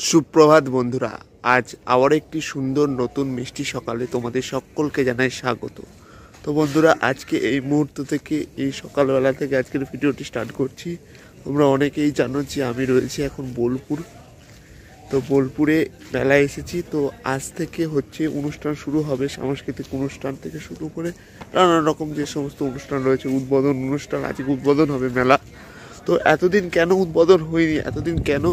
সুপ্রভাত বন্ধুরা, আজ আবার একটি সুন্দর নতুন মিষ্টি সকালে তোমাদের সকলকে জানাই স্বাগত। তো বন্ধুরা, আজকে এই মুহূর্ত থেকে এই সকালবেলা থেকে আজকের ভিডিওটি স্টার্ট করছি। তোমরা অনেকেই জানো যে আমি রয়েছি এখন বোলপুর। তো বোলপুরে মেলায় এসেছি। তো আজ থেকে হচ্ছে অনুষ্ঠান শুরু হবে, সাংস্কৃতিক অনুষ্ঠান থেকে শুরু করে নানান রকম যে সমস্ত অনুষ্ঠান রয়েছে, উদ্বোধন অনুষ্ঠান, আজকে উদ্বোধন হবে মেলা। তো এতদিন কেন উদ্বোধন হয়নি, এতদিন কেন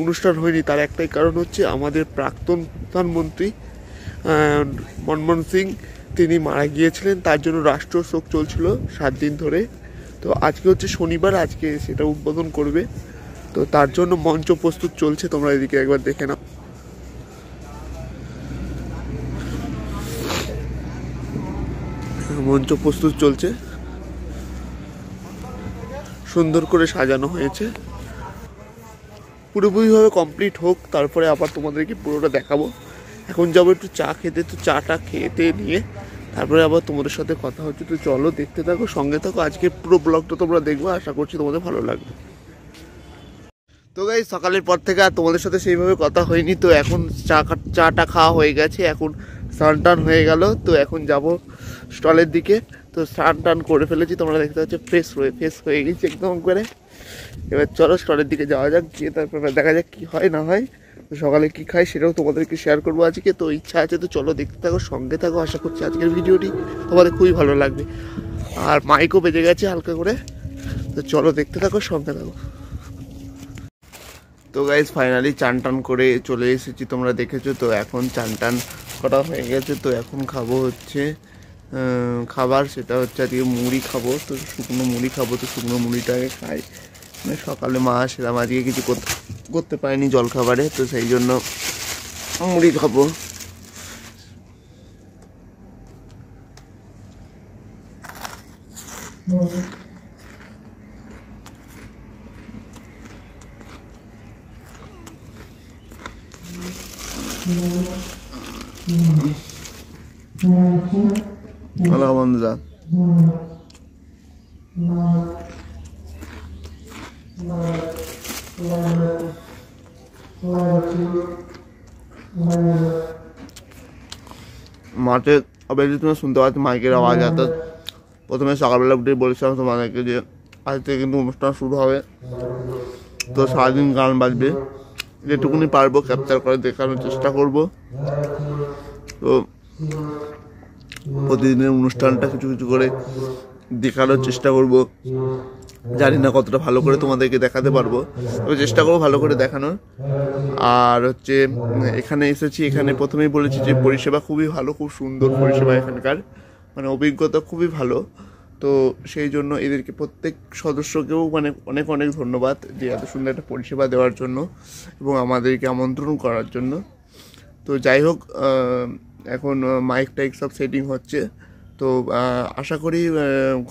অনুষ্ঠান হয়নি, তার একটাই কারণ হচ্ছে আমাদের প্রাক্তন প্রধানমন্ত্রী মনমোহন সিং তিনি মারা গিয়েছিলেন, তার জন্য রাষ্ট্র শোক চলছিল 7 দিন ধরে। তো আজকে হচ্ছে শনিবার, আজকে সেটা উদ্বোধন করবে। তো তার জন্য মঞ্চ প্রস্তুত চলছে, তোমরা এদিকে একবার দেখে নাও। মঞ্চ প্রস্তুত চলছে, সুন্দর করে সাজানো হয়েছে। পুরোপুরিভাবে কমপ্লিট হোক, তারপরে আবার তোমাদেরকে পুরোটা দেখাবো। এখন যাবো একটু চা খেতে, তো চাটা খেতে নিয়ে তারপরে আবার তোমাদের সাথে কথা হচ্ছে। তো চলো, দেখতে থাকো, সঙ্গে থাকো। আজকে পুরো ব্লগটা তোমরা দেখবো, আশা করছি তোমাদের ভালো লাগবে। তো গাইস, সকালের পর থেকে আর তোমাদের সাথে সেইভাবে কথা হয়নি। তো এখন চাটা খাওয়া হয়ে গেছে, এখন স্নান টান হয়ে গেল। তো এখন যাব স্টলের দিকে। তো স্নান টান করে ফেলেছি, তোমরা দেখতে পাচ্ছ ফ্রেশ হয়ে গেছি একদম করে। এবার চলো স্টলের দিকে যাওয়া যাক, গিয়ে তারপর দেখা যাক কী হয় না হয়। তো সকালে কী খাই সেটাও তোমাদেরকে শেয়ার করবো আজকে। তো ইচ্ছা আছে, তো চলো দেখতে থাকো, সঙ্গে থাকো। আশা করছি আজকের ভিডিওটি তোমাদের খুবই ভালো লাগবে। আর মাইকও বেজে গেছে হালকা করে। তো চলো দেখতে থাকো, সঙ্গে থাকো। তো গাইজ, ফাইনালি চান টান করে চলে এসেছি, তোমরা দেখেছো। তো এখন চান টান করা হয়ে গেছে। তো এখন খাবো হচ্ছে খাবার, সেটা হচ্ছে আজকে মুড়ি খাবো। তো শুকনো মুড়ি খাবো। তো শুকনো মুড়িটাকে খাই, মানে সকালে মা সেরকম আজকে কিছু করতে পারেনি জলখাবারে, তো সেই জন্য মুড়ি খাবো। হ্যালো বন্ধুরা, মাঠে অবশ্যই তুমি শুনতে পাচ্ছ মাইকের আওয়াজ। এত প্রথমে সকালবেলা উঠে বলেছিলাম তোমাদেরকে যে আজ থেকে কিন্তু অনুষ্ঠান শুরু হবে। তো সারাদিন গান বাজবে, যেটুকুনি পারবো ক্যাপচার করে দেখানোর চেষ্টা করব। তো প্রতিদিনের অনুষ্ঠানটা কিছু কিছু করে দেখানোর চেষ্টা করব। জানি না কতটা ভালো করে তোমাদেরকে দেখাতে পারবো, তবে চেষ্টা করবো ভালো করে দেখানোর। আর হচ্ছে এখানে এসেছি, এখানে প্রথমেই বলেছি যে পরিষেবা খুবই ভালো, খুব সুন্দর পরিষেবা এখানকার, মানে অভিজ্ঞতা খুবই ভালো। তো সেই জন্য এদেরকে প্রত্যেক সদস্যকেও মানে অনেক অনেক ধন্যবাদ যে এত সুন্দর একটা পরিষেবা দেওয়ার জন্য এবং আমাদেরকে আমন্ত্রণ করার জন্য। তো যাই হোক, এখন মাইক টাইক সব সেটিং হচ্ছে। তো আশা করি,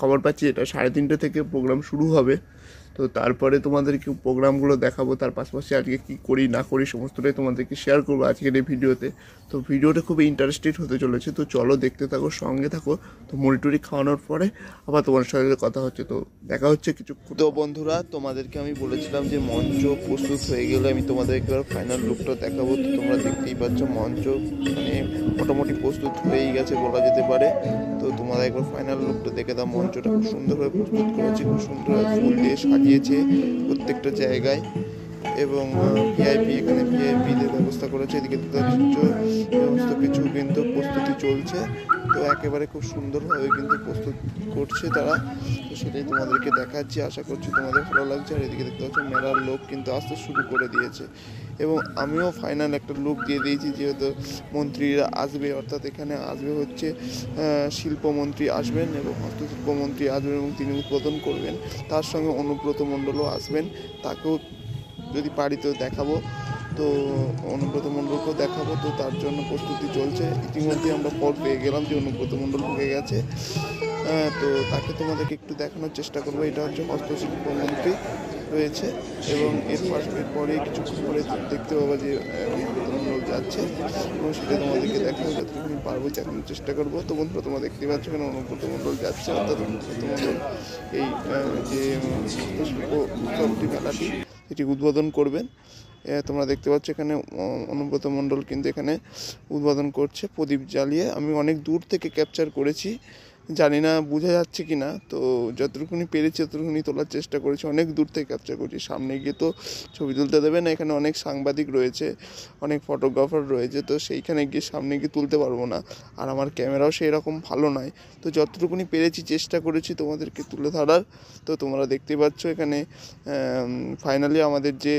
খবর পাচ্ছি এটা 3:30 থেকে প্রোগ্রাম শুরু হবে। তো তারপরে তোমাদেরকে প্রোগ্রামগুলো দেখাবো, তার পাশাপাশি আজকে কী করি না করি সমস্তটাই তোমাদেরকে শেয়ার করবো আজকের এই ভিডিওতে। তো ভিডিওটা খুবই ইন্টারেস্টেড হতে চলেছে। তো চলো দেখতে থাকো, সঙ্গে থাকো। তো মুড়ি টুড়ি খাওয়ানোর পরে আবার তোমার সাথে কথা হচ্ছে, তো দেখা হচ্ছে কিছু। তো বন্ধুরা, তোমাদেরকে আমি বলেছিলাম যে মঞ্চ প্রস্তুত হয়ে গেলে আমি তোমাদেরকে এবার ফাইনাল লুকটা দেখাবো। তো তোমরা দেখতেই পাচ্ছ মঞ্চ মানে মোটামুটি প্রস্তুত হয়েই গেছে বলা যেতে পারে। তো তোমরা একবার ফাইনাল লুকটা দেখে দাও। মঞ্চটা খুব সুন্দরভাবে প্রস্তুত করেছে, খুব সুন্দরভাবে ফুল দিয়ে সাজিয়েছে প্রত্যেকটা জায়গায়। এবং ভিআইপি, এখানে ভিআইপিদের ব্যবস্থা করেছে। এদিকে সমস্ত কিছু কিন্তু প্রস্তুতি চলছে। তো একেবারে খুব সুন্দরভাবে কিন্তু প্রস্তুত করছে তারা। তো সেটাই তোমাদেরকে দেখাচ্ছি, আশা করছি তোমাদের ভালো লাগছে। আর এদিকে দেখতে পাচ্ছ মেলার লোক কিন্তু আসতে শুরু করে দিয়েছে এবং আমিও ফাইনাল একটা লুক দিয়ে দিয়েছি, যেহেতু মন্ত্রীরা আসবে, অর্থাৎ এখানে আসবে হচ্ছে শিল্পমন্ত্রী আসবেন এবং হস্তশিল্পমন্ত্রী আসবেন এবং তিনি উদ্বোধন করবেন। তার সঙ্গে অনুব্রত মণ্ডলও আসবেন, তাকেও যদি পারি তো দেখাবো। তো অনুব্রত মণ্ডলকেও দেখাবো। তো তার জন্য প্রস্তুতি চলছে। ইতিমধ্যে আমরা পর পেয়ে গেলাম যে অনুব্রত মণ্ডল ঢুকে গেছে। তো তাকে তোমাদেরকে একটু দেখানোর চেষ্টা করবো। এটা হচ্ছে হস্তশিল্পমন্ত্রী রয়েছে এবং এরপরে কিছুক্ষণ পরে দেখতে পাবো যে অনুব্রত মণ্ডল যাচ্ছে এবং সেটা তোমাদেরকে দেখাবো, যতটুকু পারবো দেখানোর চেষ্টা করবো। তো বন্ধুরা, তোমরা দেখতে পাচ্ছ কেন অনুব্রত মণ্ডল যাচ্ছে, অর্থাৎ অনুব্রত মণ্ডল এই যে হস্তশিল্প উৎসবটি মেলাটি এটি উদ্বোধন করবেন তোমরা দেখতে পাচ্ছ এখানে অনুব্রত মণ্ডল কিন্তু এখানে উদ্বোধন করছে প্রদীপ জ্বালিয়ে। আমি অনেক দূর থেকে ক্যাপচার করেছি, জানি না বোঝা যাচ্ছে কি না, তো যতটুকুনি পেরেছি ততটুকুনি তোলার চেষ্টা করেছি। অনেক দূর থেকে ক্যাপচার করছি, সামনে গিয়ে তো ছবি তুলতে দেবে না, এখানে অনেক সাংবাদিক রয়েছে, অনেক ফটোগ্রাফার রয়েছে, তো সেইখানে গিয়ে সামনে গিয়ে তুলতে পারবো না, আর আমার ক্যামেরাও সেই রকম ভালো নয়। তো যতটুকুনি পেরেছি চেষ্টা করেছি তোমাদেরকে তুলে ধরার। তো তোমরা দেখতে পাচ্ছ এখানে ফাইনালি আমাদের যে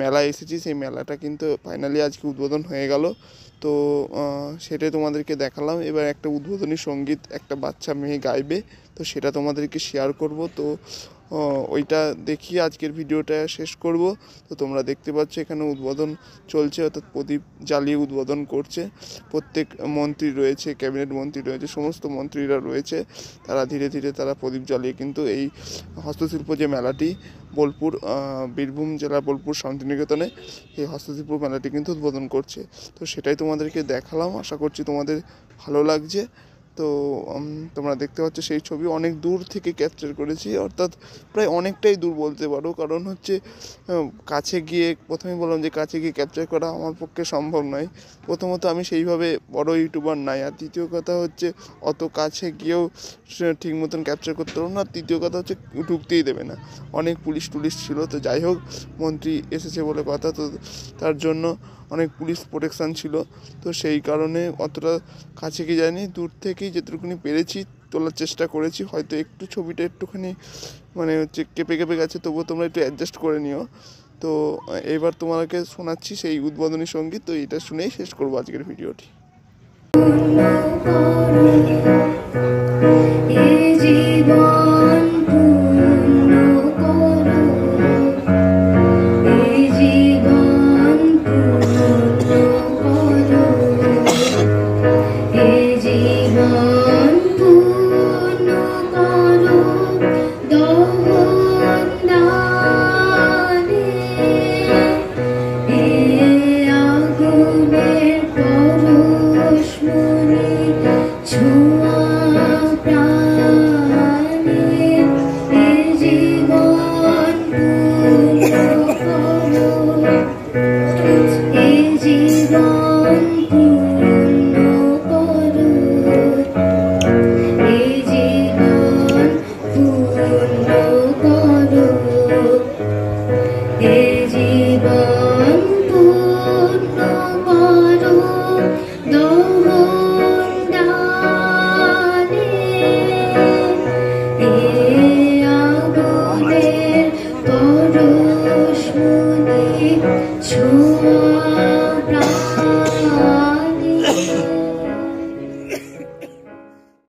মেলা এসেছি সেই মেলাটা কিন্তু ফাইনালি আজকে উদ্বোধন হয়ে গেল। তো সেটাই তোমাদেরকে দেখালাম। এবার একটা উদ্বোধনী সঙ্গীত একটা বাচ্চা মেয়ে গাইবে, তো সেটা তোমাদেরকে শেয়ার করব। তো ওইটা দেখিয়ে আজকের ভিডিওটা শেষ করব। তো তোমরা দেখতে পাচ্ছ এখানে উদ্বোধন চলছে, অর্থাৎ প্রদীপ জ্বালিয়ে উদ্বোধন করছে। প্রত্যেক মন্ত্রী রয়েছে, ক্যাবিনেট মন্ত্রী রয়েছে, সমস্ত মন্ত্রীরা রয়েছে, তারা ধীরে ধীরে তারা প্রদীপ জ্বালিয়ে কিন্তু এই হস্তশিল্প যে মেলাটি বোলপুর বীরভূম জেলার বোলপুর শান্তিনিকেতনে এই হস্তশিল্প মেলাটি কিন্তু উদ্বোধন করছে। তো সেটাই তোমাদেরকে দেখালাম, আশা করছি তোমাদের ভালো লাগছে। তো তোমরা দেখতে পাচ্ছ সেই ছবি অনেক দূর থেকে ক্যাপচার করেছি, অর্থাৎ প্রায় অনেকটাই দূর বলতে পারো, কারণ হচ্ছে কাছে গিয়ে প্রথমেই বললাম যে কাছে গিয়ে ক্যাপচার করা আমার পক্ষে সম্ভব নয়। প্রথমত আমি সেইভাবে বড় ইউটিউবার নাই, আর দ্বিতীয় কথা হচ্ছে অত কাছে গিয়েও ঠিক মতন ক্যাপচার করতে পারবো না। তৃতীয় কথা হচ্ছে ঢুকতেই দেবে না, অনেক পুলিশ টুলিশ ছিল। তো যাই হোক, মন্ত্রী এসেছে বলে কথা, তো তার জন্য অনেক পুলিশ প্রোটেকশান ছিল, তো সেই কারণে অতটা কাছে গিয়ে যায়নি, দূর থেকেই যেটুকুনি পেরেছি তোলার চেষ্টা করেছি। হয়তো একটু ছবিটা একটুখানি মানে হচ্ছে কেঁপে কেঁপে গেছে, তবুও তোমরা একটু অ্যাডজাস্ট করে নিও। তো এবার তোমাকে শোনাচ্ছি সেই উদ্বোধনী সঙ্গীত, তো এটা শুনেই শেষ করবো আজকের ভিডিওটি। পরশমণি ছোঁয়া